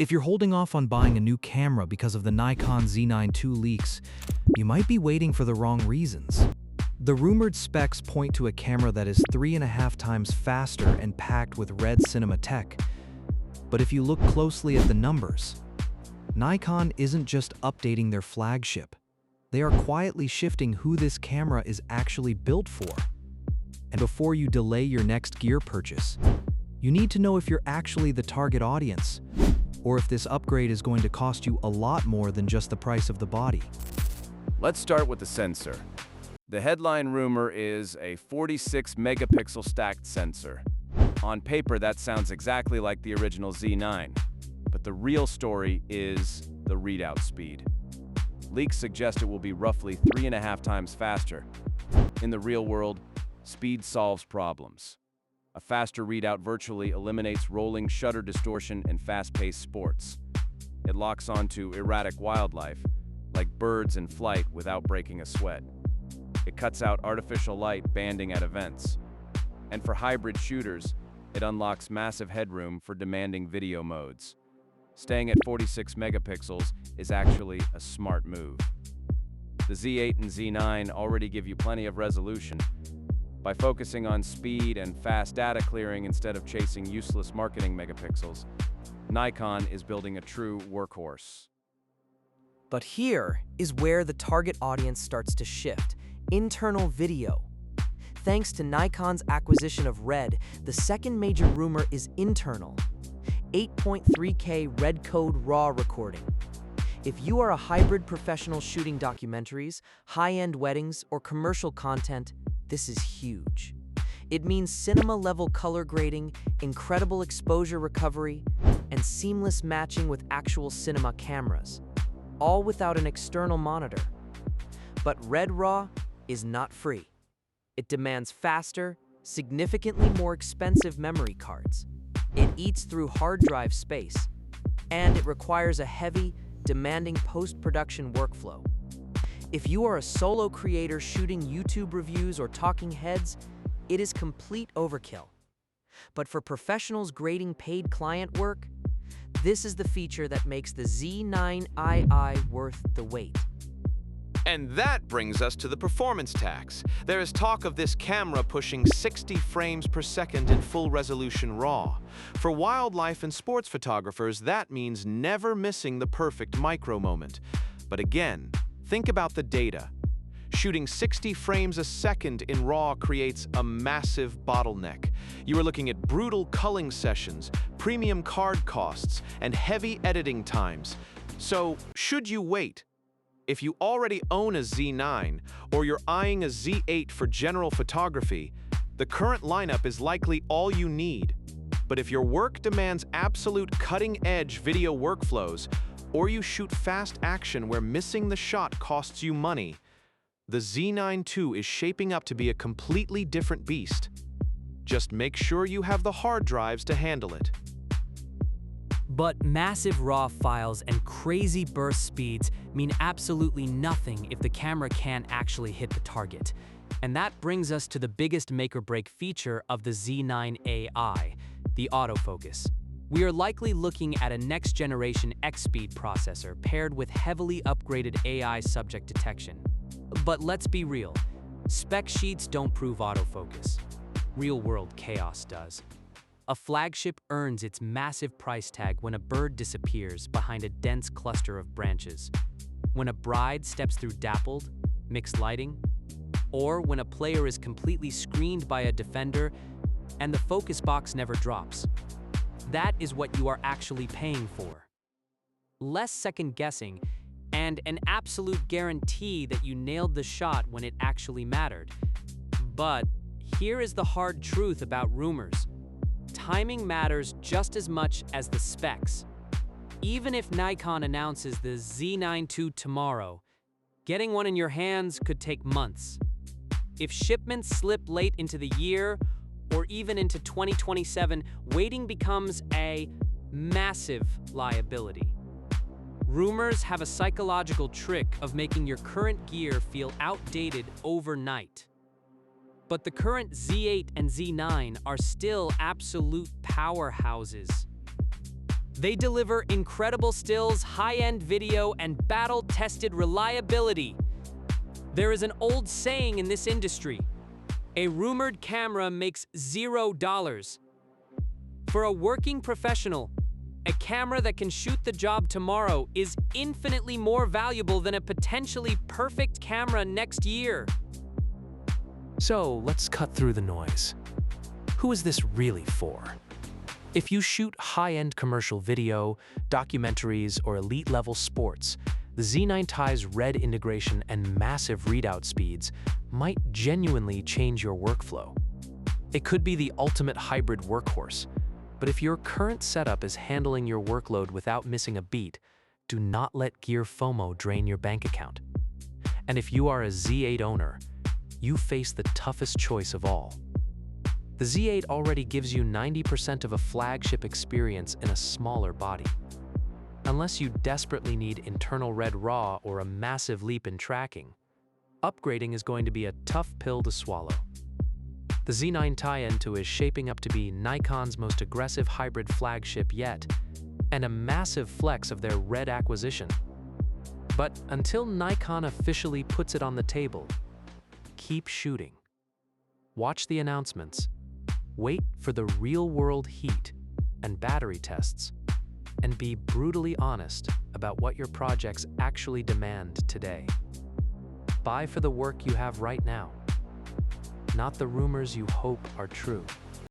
If you're holding off on buying a new camera because of the Nikon Z9 II leaks, you might be waiting for the wrong reasons. The rumored specs point to a camera that is 3.5 times faster and packed with red cinema tech. But if you look closely at the numbers, Nikon isn't just updating their flagship. They are quietly shifting who this camera is actually built for. And before you delay your next gear purchase, you need to know if you're actually the target audience, or if this upgrade is going to cost you a lot more than just the price of the body. Let's start with the sensor. The headline rumor is a 46-megapixel stacked sensor. On paper, that sounds exactly like the original Z9, but the real story is the readout speed. Leaks suggest it will be roughly 3.5 times faster. In the real world, speed solves problems. A faster readout virtually eliminates rolling shutter distortion in fast-paced sports. It locks onto erratic wildlife, like birds in flight, without breaking a sweat. It cuts out artificial light banding at events. And for hybrid shooters, it unlocks massive headroom for demanding video modes. Staying at 46 megapixels is actually a smart move. The Z8 and Z9 already give you plenty of resolution. By focusing on speed and fast data clearing instead of chasing useless marketing megapixels, Nikon is building a true workhorse. But here is where the target audience starts to shift: internal video. Thanks to Nikon's acquisition of Red, the second major rumor is internal: 8.3K Red Code RAW recording. If you are a hybrid professional shooting documentaries, high-end weddings, or commercial content, this is huge. It means cinema-level color grading, incredible exposure recovery, and seamless matching with actual cinema cameras, all without an external monitor. But Red RAW is not free. It demands faster, significantly more expensive memory cards. It eats through hard drive space, and it requires a heavy, demanding post-production workflow. If you are a solo creator shooting YouTube reviews or talking heads, it is complete overkill. But for professionals grading paid client work, this is the feature that makes the Z9 II worth the wait. And that brings us to the performance tax. There is talk of this camera pushing 60 frames per second in full resolution RAW. For wildlife and sports photographers, that means never missing the perfect micro moment. But again, think about the data. Shooting 60 frames a second in RAW creates a massive bottleneck. You are looking at brutal culling sessions, premium card costs, and heavy editing times. So, should you wait? If you already own a Z9, or you're eyeing a Z8 for general photography, the current lineup is likely all you need. But if your work demands absolute cutting-edge video workflows, or you shoot fast action where missing the shot costs you money, the Z9 II is shaping up to be a completely different beast. Just make sure you have the hard drives to handle it. But massive RAW files and crazy burst speeds mean absolutely nothing if the camera can't actually hit the target. And that brings us to the biggest make-or-break feature of the Z9 AI, the autofocus. We are likely looking at a next-generation EXPEED processor paired with heavily upgraded AI subject detection. But let's be real, spec sheets don't prove autofocus. Real-world chaos does. A flagship earns its massive price tag when a bird disappears behind a dense cluster of branches, when a bride steps through dappled, mixed lighting, or when a player is completely screened by a defender and the focus box never drops. That is what you are actually paying for. Less second-guessing, and an absolute guarantee that you nailed the shot when it actually mattered. But here is the hard truth about rumors. Timing matters just as much as the specs. Even if Nikon announces the Z9 II tomorrow, getting one in your hands could take months. If shipments slip late into the year, or even into 2027, waiting becomes a massive liability. Rumors have a psychological trick of making your current gear feel outdated overnight. But the current Z8 and Z9 are still absolute powerhouses. They deliver incredible stills, high-end video, and battle-tested reliability. There is an old saying in this industry: a rumored camera makes $0. For a working professional, a camera that can shoot the job tomorrow is infinitely more valuable than a potentially perfect camera next year. So let's cut through the noise. Who is this really for? If you shoot high-end commercial video, documentaries, or elite-level sports, the Z9 II's red integration and massive readout speeds might genuinely change your workflow. It could be the ultimate hybrid workhorse, but if your current setup is handling your workload without missing a beat, do not let gear FOMO drain your bank account. And if you are a Z8 owner, you face the toughest choice of all. The Z8 already gives you 90% of a flagship experience in a smaller body. Unless you desperately need internal red RAW or a massive leap in tracking, upgrading is going to be a tough pill to swallow. The Z9 II is shaping up to be Nikon's most aggressive hybrid flagship yet, and a massive flex of their red acquisition. But until Nikon officially puts it on the table, keep shooting. Watch the announcements. Wait for the real-world heat and battery tests, and be brutally honest about what your projects actually demand today. Buy for the work you have right now, not the rumors you hope are true.